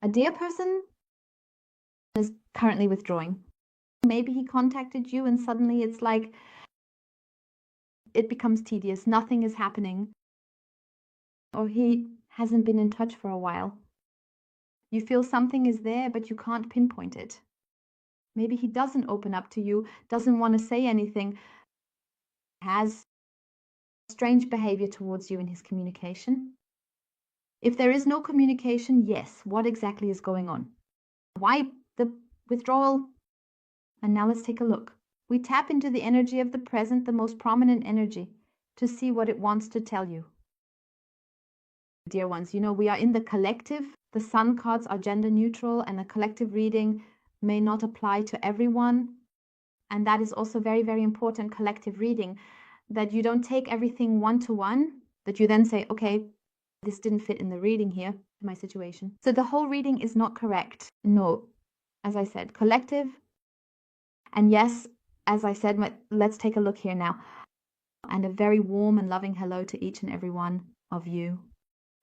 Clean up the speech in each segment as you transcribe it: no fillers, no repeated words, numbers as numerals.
A dear person is currently withdrawing. Maybe he contacted you and suddenly it's like it becomes tedious. Nothing is happening. Or he hasn't been in touch for a while. You feel something is there, but you can't pinpoint it. Maybe he doesn't open up to you, doesn't want to say anything, has strange behavior towards you in his communication. If there is no communication, yes, what exactly is going on? Why the withdrawal? And now let's take a look. We tap into the energy of the present, the most prominent energy, to see what it wants to tell you. Dear ones, we are in the collective. The sun cards are gender neutral, and a collective reading may not apply to everyone. And that is also very, very important, collective reading, that you don't take everything one-to-one, that you then say, okay, this didn't fit in the reading here, my situation. So the whole reading is not correct. No, as I said, collective. And yes, as I said, let's take a look here now. And a very warm and loving hello to each and every one of you.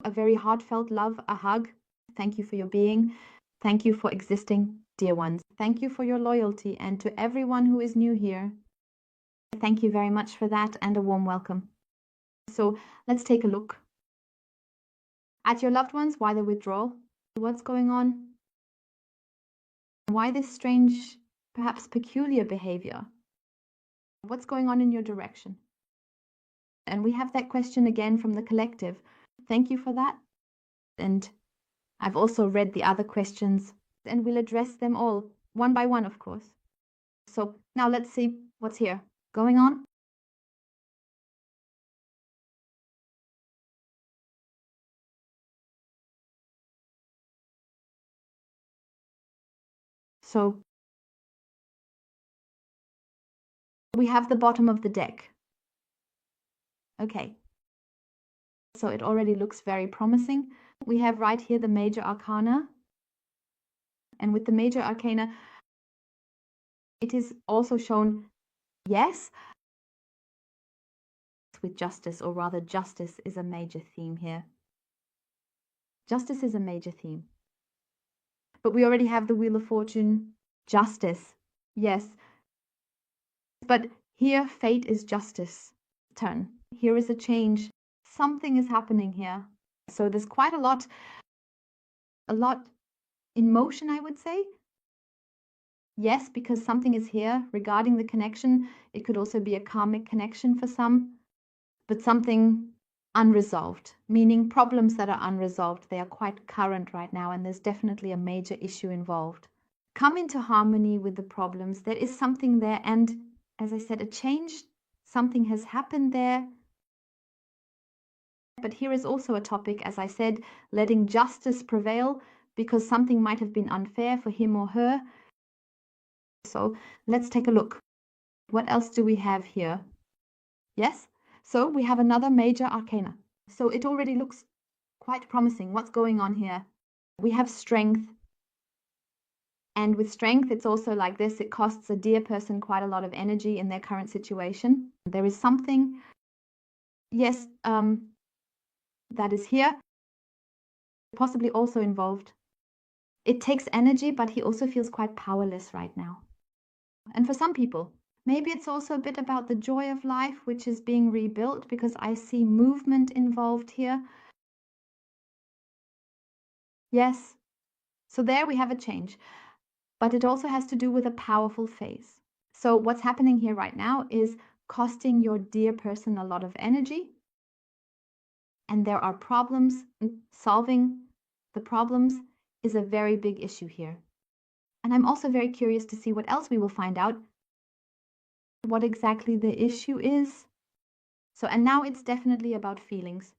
A very heartfelt love, a hug. Thank you for your being. Thank you for existing, dear ones. Thank you for your loyalty, and to everyone who is new here, thank you very much for that, and a warm welcome. So let's take a look at your loved ones. Why the withdrawal? What's going on? Why this strange, perhaps peculiar behavior? What's going on in your direction? And we have that question again from the collective. Thank you for that. And I've also read the other questions, and we'll address them all one by one, of course. So now let's see what's here going on. So we have the bottom of the deck. Okay. So it already looks very promising. We have right here the major arcana. And with the major arcana, it is also shown, yes, with justice, or rather justice is a major theme here. Justice is a major theme. But we already have the Wheel of Fortune, justice, yes. But here, fate is justice turn. Here is a change. Something is happening here. So there's quite a lot in motion, I would say. Yes, because something is here regarding the connection. It could also be a karmic connection for some, but something unresolved, meaning problems that are unresolved. They are quite current right now, and there's definitely a major issue involved. Come into harmony with the problems. There is something there, and as I said, a change, something has happened there. But here is also a topic, as I said, letting justice prevail, because something might have been unfair for him or her. So let's take a look. What else do we have here? Yes, so we have another major arcana. So it already looks quite promising. What's going on here? We have strength. And with strength, it's also like this. It costs a dear person quite a lot of energy in their current situation. There is something, yes, that is here, possibly also involved. It takes energy, but he also feels quite powerless right now. And for some people, maybe it's also a bit about the joy of life, which is being rebuilt, because I see movement involved here. Yes, so there we have a change. But it also has to do with a powerful phase. So what's happening here right now is costing your dear person a lot of energy. And there are problems. Solving the problems is a very big issue here. And I'm also very curious to see what else we will find out, what exactly the issue is. So, and now it's definitely about feelings.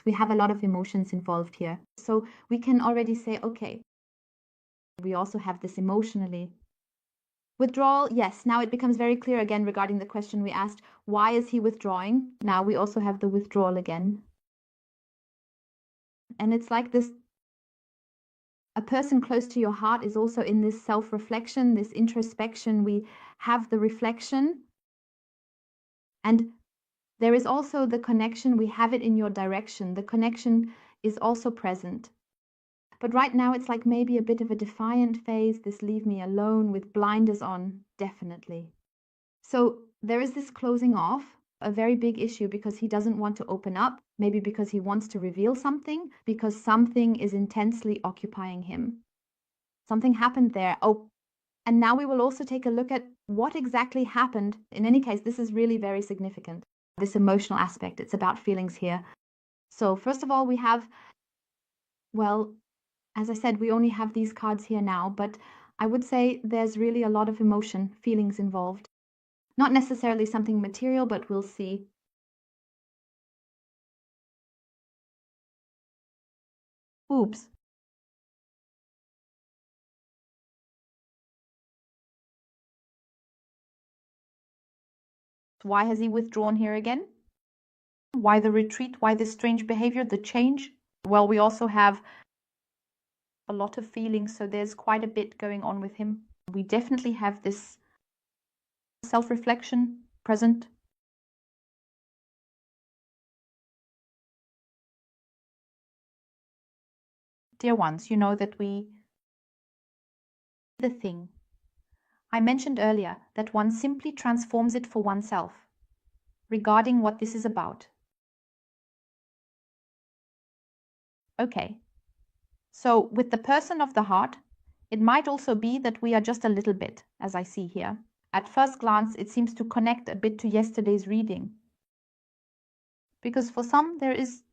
We have a lot of emotions involved here. So we can already say, okay, we also have this emotionally. Withdrawal, yes. Now it becomes very clear again regarding the question we asked, why is he withdrawing? Now we also have the withdrawal again. And it's like this, a person close to your heart is also in this self-reflection, this introspection. We have the reflection. And there is also the connection. We have it in your direction. The connection is also present. But right now it's like maybe a bit of a defiant phase, this leave me alone with blinders on, definitely. So there is this closing off, a very big issue because he doesn't want to open up, maybe because he wants to reveal something, because something is intensely occupying him. Something happened there. Oh, and now we will also take a look at what exactly happened. In any case, this is really very significant, this emotional aspect. It's about feelings here. So first of all, we have, well, as I said, we only have these cards here now, but I would say there's really a lot of emotion, feelings involved. Not necessarily something material, but we'll see. Oops. Why has he withdrawn here again? Why the retreat? Why this strange behavior, the change? Well, we also have a lot of feelings, so there's quite a bit going on with him. We definitely have this self-reflection present. Dear ones, you know that the thing. I mentioned earlier that one simply transforms it for oneself, regarding what this is about. Okay, so with the person of the heart, it might also be that we are just a little bit, as I see here. At first glance, it seems to connect a bit to yesterday's reading. Because for some, there is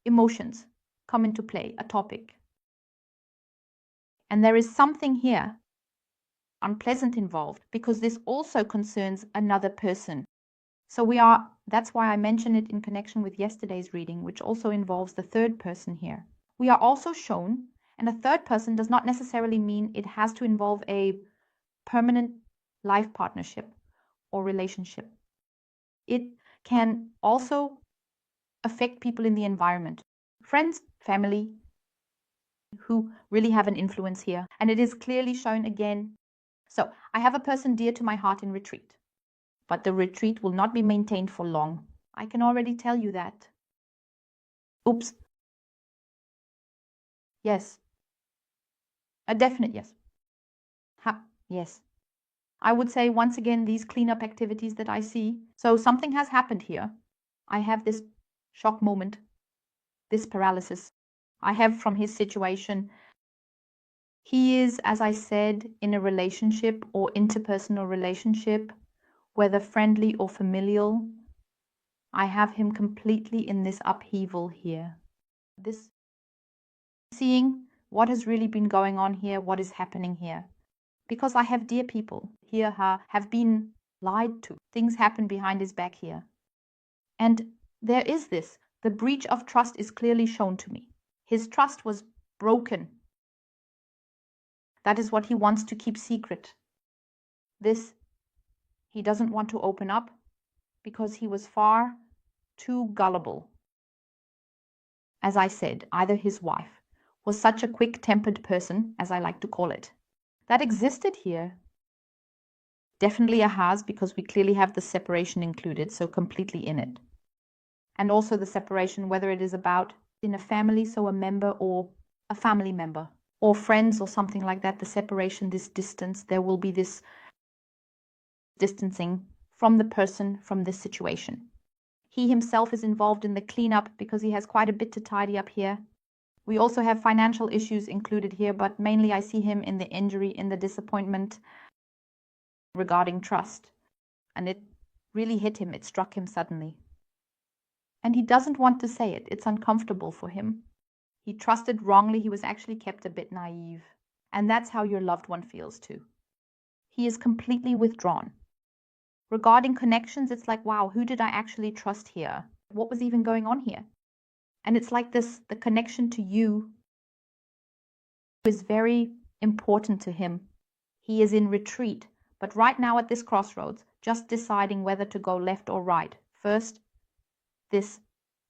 emotions come into play, a topic. And there is something here unpleasant involved because this also concerns another person. So that's why I mention it in connection with yesterday's reading, which also involves the third person here. We are also shown, and a third person does not necessarily mean it has to involve a permanent life partnership or relationship. It can also affect people in the environment, friends, family, who really have an influence here. And it is clearly shown again. So I have a person dear to my heart in retreat, but the retreat will not be maintained for long. I can already tell you that. Oops. Yes. A definite yes. Yes. I would say once again, these cleanup activities that I see. So something has happened here. I have this shock moment, this paralysis. I have from his situation. He is, as I said, in a relationship or interpersonal relationship, whether friendly or familial. I have him completely in this upheaval here. This seeing what has really been going on here, what is happening here. Because I have dear people here have been lied to. Things happen behind his back here. And there is this. The breach of trust is clearly shown to me. His trust was broken. That is what he wants to keep secret. This he doesn't want to open up because he was far too gullible. As I said, either his wife was such a quick-tempered person, as I like to call it, that existed here. Definitely a has, because we clearly have the separation included, so completely in it. And also the separation, whether it is about in a family, so a member or a family member, or friends or something like that, the separation, this distance, there will be this distancing from the person, from this situation. He himself is involved in the cleanup because he has quite a bit to tidy up here. We also have financial issues included here, but mainly I see him in the injury, in the disappointment regarding trust. And it really hit him, it struck him suddenly. And he doesn't want to say it, it's uncomfortable for him. He trusted wrongly, he was actually kept a bit naive. And that's how your loved one feels too. He is completely withdrawn. Regarding connections, it's like, wow, who did I actually trust here? What was even going on here? And it's like this, the connection to you is very important to him. He is in retreat, but right now at this crossroads, just deciding whether to go left or right. First, this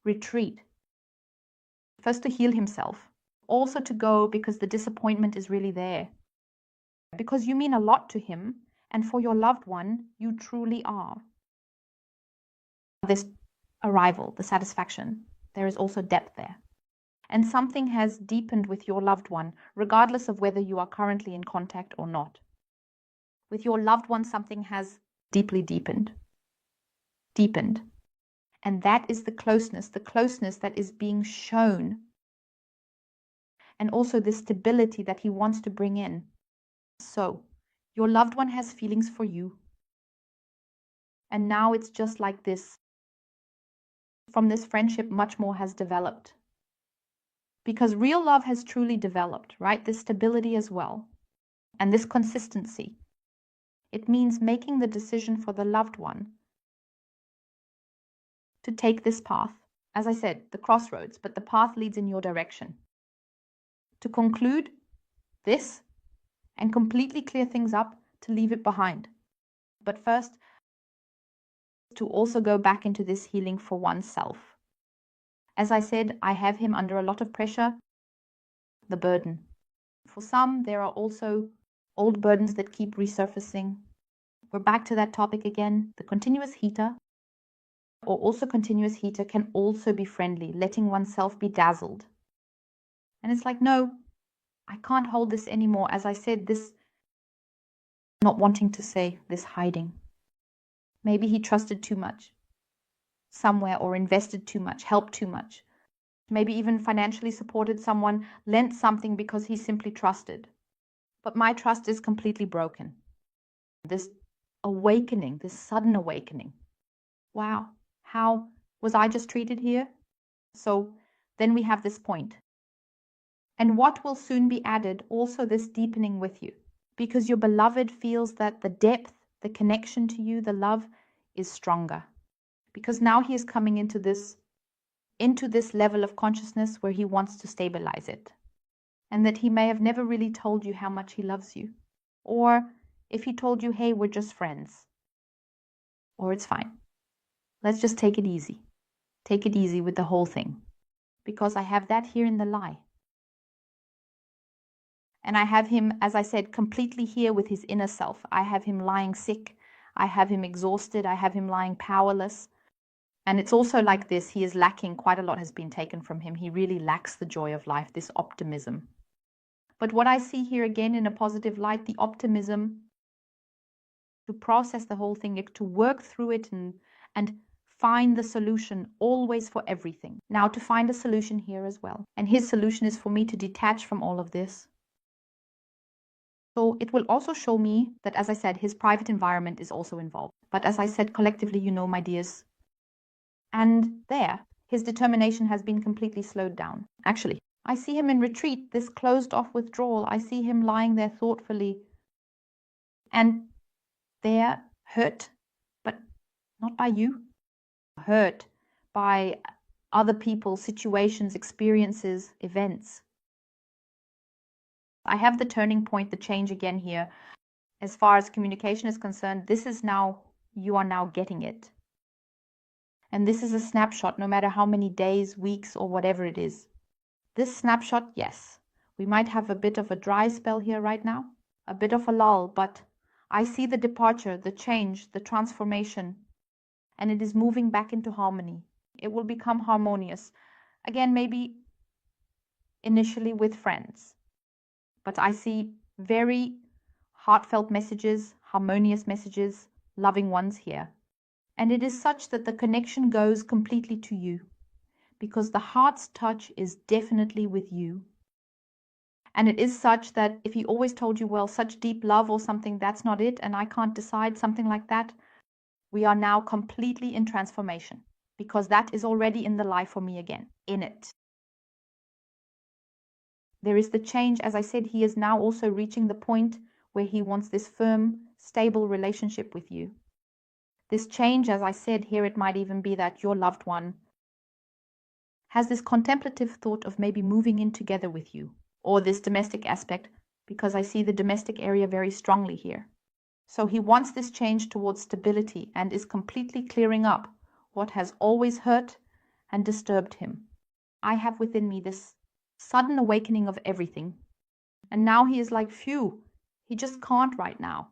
retreat. First to heal himself. Also to go because the disappointment is really there. Because you mean a lot to him, and for your loved one, you truly are. This arrival, the satisfaction, there is also depth there. and something has deepened with your loved one, regardless of whether you are currently in contact or not. With your loved one, something has deeply deepened. And that is the closeness that is being shown, and also the stability that he wants to bring in. So, your loved one has feelings for you. And now it's just like this. From this friendship, much more has developed. Because real love has truly developed, right? This stability as well. And this consistency. It means making the decision for the loved one to take this path. As I said, the crossroads, but the path leads in your direction. To conclude this and completely clear things up, to leave it behind. But first, to also go back into this healing for oneself. As I said, I have him under a lot of pressure, the burden. For some, there are also old burdens that keep resurfacing. We're back to that topic again. The continuous heater, or also continuous heater, can also be friendly, letting oneself be dazzled. And it's like, no, I can't hold this anymore. As I said, this not wanting to say, this hiding. Maybe he trusted too much somewhere, or invested too much, helped too much. Maybe even financially supported someone, lent something because he simply trusted. But my trust is completely broken. This awakening, this sudden awakening. Wow, how was I just treated here? So then we have this point. And what will soon be added, also this deepening with you. Because your beloved feels that the depth, the connection to you, the love is stronger. Because now he is coming into this level of consciousness where he wants to stabilize it. And that he may have never really told you how much he loves you. Or if he told you, hey, we're just friends. Or it's fine. Let's just take it easy. Take it easy with the whole thing. Because I have that here in the lie. And I have him, as I said, completely here with his inner self. I have him lying sick. I have him exhausted. I have him lying powerless. And it's also like this. He is lacking. Quite a lot has been taken from him. He really lacks the joy of life, this optimism. But what I see here again in a positive light, the optimism to process the whole thing, to work through it and find the solution always for everything. Now to find a solution here as well. And his solution is for me to detach from all of this. So it will also show me that, as I said, his private environment is also involved. But as I said, collectively, you know, my dears. And there, his determination has been completely slowed down. Actually, I see him in retreat, this closed off withdrawal. I see him lying there thoughtfully. And there, hurt, but not by you. Hurt by other people, situations, experiences, events. I have the turning point, the change again here. As far as communication is concerned, this is now, you are now getting it. And this is a snapshot, no matter how many days, weeks, or whatever it is. This snapshot, yes, we might have a bit of a dry spell here right now, a bit of a lull, but I see the departure, the change, the transformation, and it is moving back into harmony. It will become harmonious. Again, maybe initially with friends. But I see very heartfelt messages, harmonious messages, loving ones here. And it is such that the connection goes completely to you, because the heart's touch is definitely with you. And it is such that if he always told you, well, such deep love or something, that's not it, and I can't decide, something like that, we are now completely in transformation, because that is already in the life for me again, in it. There is the change. As I said, he is now also reaching the point where he wants this firm, stable relationship with you. This change, as I said, here it might even be that your loved one has this contemplative thought of maybe moving in together with you, or this domestic aspect, because I see the domestic area very strongly here. So he wants this change towards stability and is completely clearing up what has always hurt and disturbed him. I have within me this sudden awakening of everything. And now he is like, phew, he just can't right now.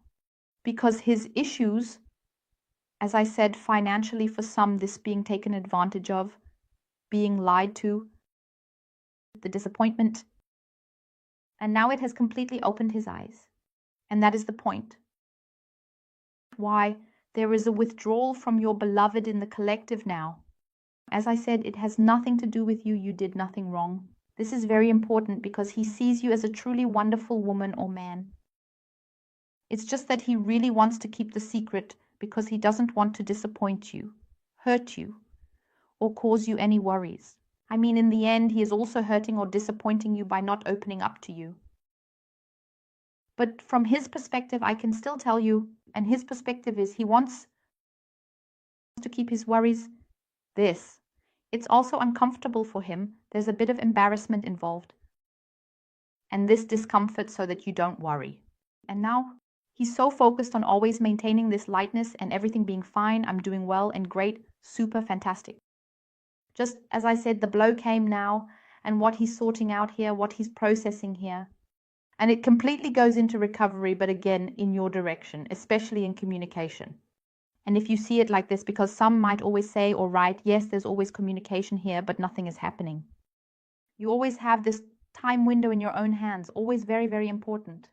Because his issues, as I said, financially for some, this being taken advantage of, being lied to, the disappointment. And now it has completely opened his eyes. And that is the point. Why there is a withdrawal from your beloved in the collective now. As I said, it has nothing to do with you. You did nothing wrong. This is very important because he sees you as a truly wonderful woman or man. It's just that he really wants to keep the secret because he doesn't want to disappoint you, hurt you, or cause you any worries. I mean, in the end, he is also hurting or disappointing you by not opening up to you. But from his perspective, I can still tell you, and his perspective is he wants to keep his worries this. It's also uncomfortable for him. There's a bit of embarrassment involved. And this discomfort so that you don't worry. And now he's so focused on always maintaining this lightness and everything being fine, I'm doing well and great, super fantastic. Just as I said, the blow came now, and what he's sorting out here, what he's processing here. And it completely goes into recovery, but again, in your direction, especially in communication. And if you see it like this, because some might always say or write, yes, there's always communication here, but nothing is happening. You always have this time window in your own hands, always very, very important.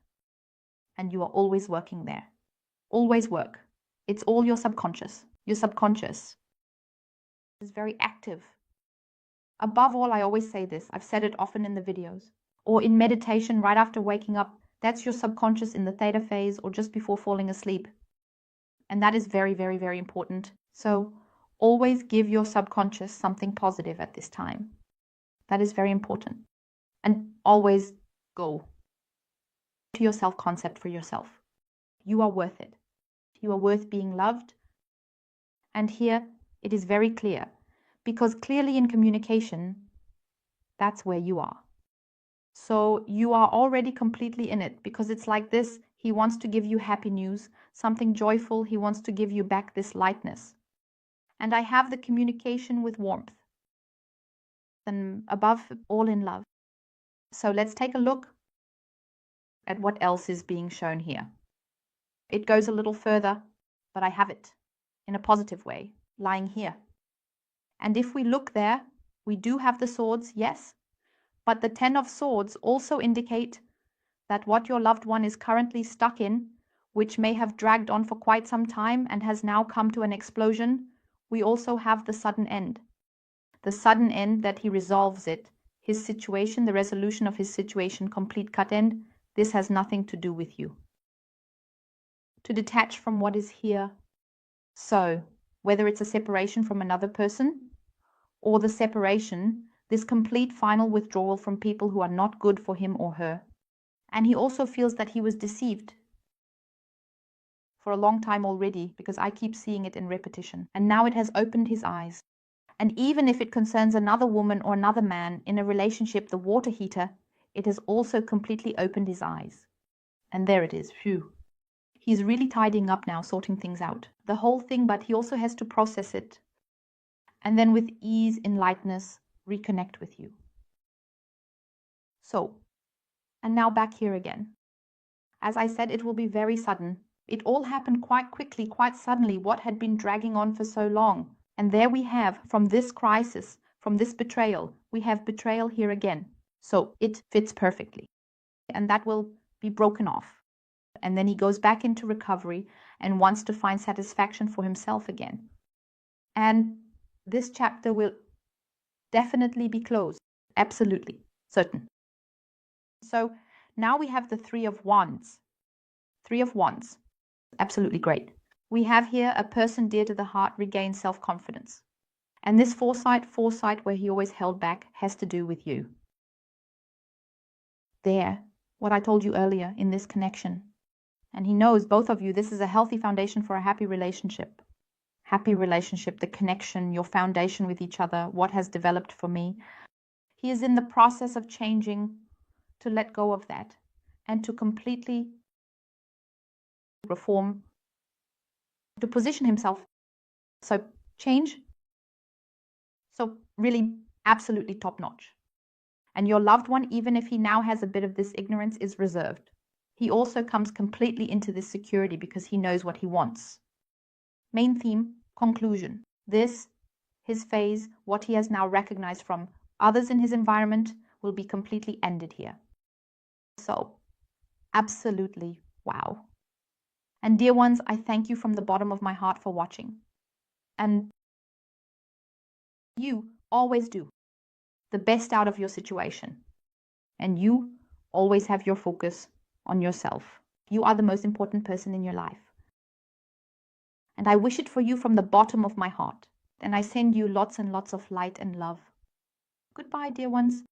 And you are always working there. Always work. It's all your subconscious. Your subconscious is very active. Above all, I always say this, I've said it often in the videos, or in meditation right after waking up, that's your subconscious in the theta phase or just before falling asleep. And that is very, very, very important. So always give your subconscious something positive at this time. That is very important. And always go to your self-concept for yourself. You are worth it. You are worth being loved. And here it is very clear, because clearly in communication, that's where you are. So you are already completely in it, because it's like this. He wants to give you happy news, something joyful. He wants to give you back this lightness. And I have the communication with warmth. And above all in love. So let's take a look at what else is being shown here. It goes a little further, but I have it in a positive way, lying here. And if we look there, we do have the swords, yes, but the 10 of swords also indicate that what your loved one is currently stuck in, which may have dragged on for quite some time and has now come to an explosion, we also have the sudden end. The sudden end that he resolves it, his situation, the resolution of his situation, complete cut end, this has nothing to do with you. To detach from what is here. So, whether it's a separation from another person, or the separation, this complete final withdrawal from people who are not good for him or her. And he also feels that he was deceived for a long time already, because I keep seeing it in repetition. And now it has opened his eyes. And even if it concerns another woman or another man in a relationship, the water heater, it has also completely opened his eyes. And there it is, phew. He's really tidying up now, sorting things out. The whole thing, but he also has to process it. And then with ease, in lightness, reconnect with you. So, and now back here again. As I said, it will be very sudden. It all happened quite quickly, quite suddenly, what had been dragging on for so long. And there we have, from this crisis, from this betrayal, we have betrayal here again. So it fits perfectly. And that will be broken off. And then he goes back into recovery and wants to find satisfaction for himself again. And this chapter will definitely be closed. Absolutely. Certain. So now we have the Three of Wands. Three of Wands. Absolutely great. We have here a person dear to the heart regain self-confidence. And this foresight where he always held back, has to do with you. There, what I told you earlier in this connection. And he knows, both of you, this is a healthy foundation for a happy relationship. Happy relationship, the connection, your foundation with each other, what has developed for me. He is in the process of changing to let go of that and to completely reform, to position himself. So change. So really absolutely top notch. And your loved one, even if he now has a bit of this ignorance, is reserved. He also comes completely into this security because he knows what he wants. Main theme, conclusion. This, his phase, what he has now recognized from others in his environment, will be completely ended here. So, absolutely wow. And dear ones, I thank you from the bottom of my heart for watching. And you always do the best out of your situation. And you always have your focus on yourself. You are the most important person in your life. And I wish it for you from the bottom of my heart. And I send you lots and lots of light and love. Goodbye, dear ones.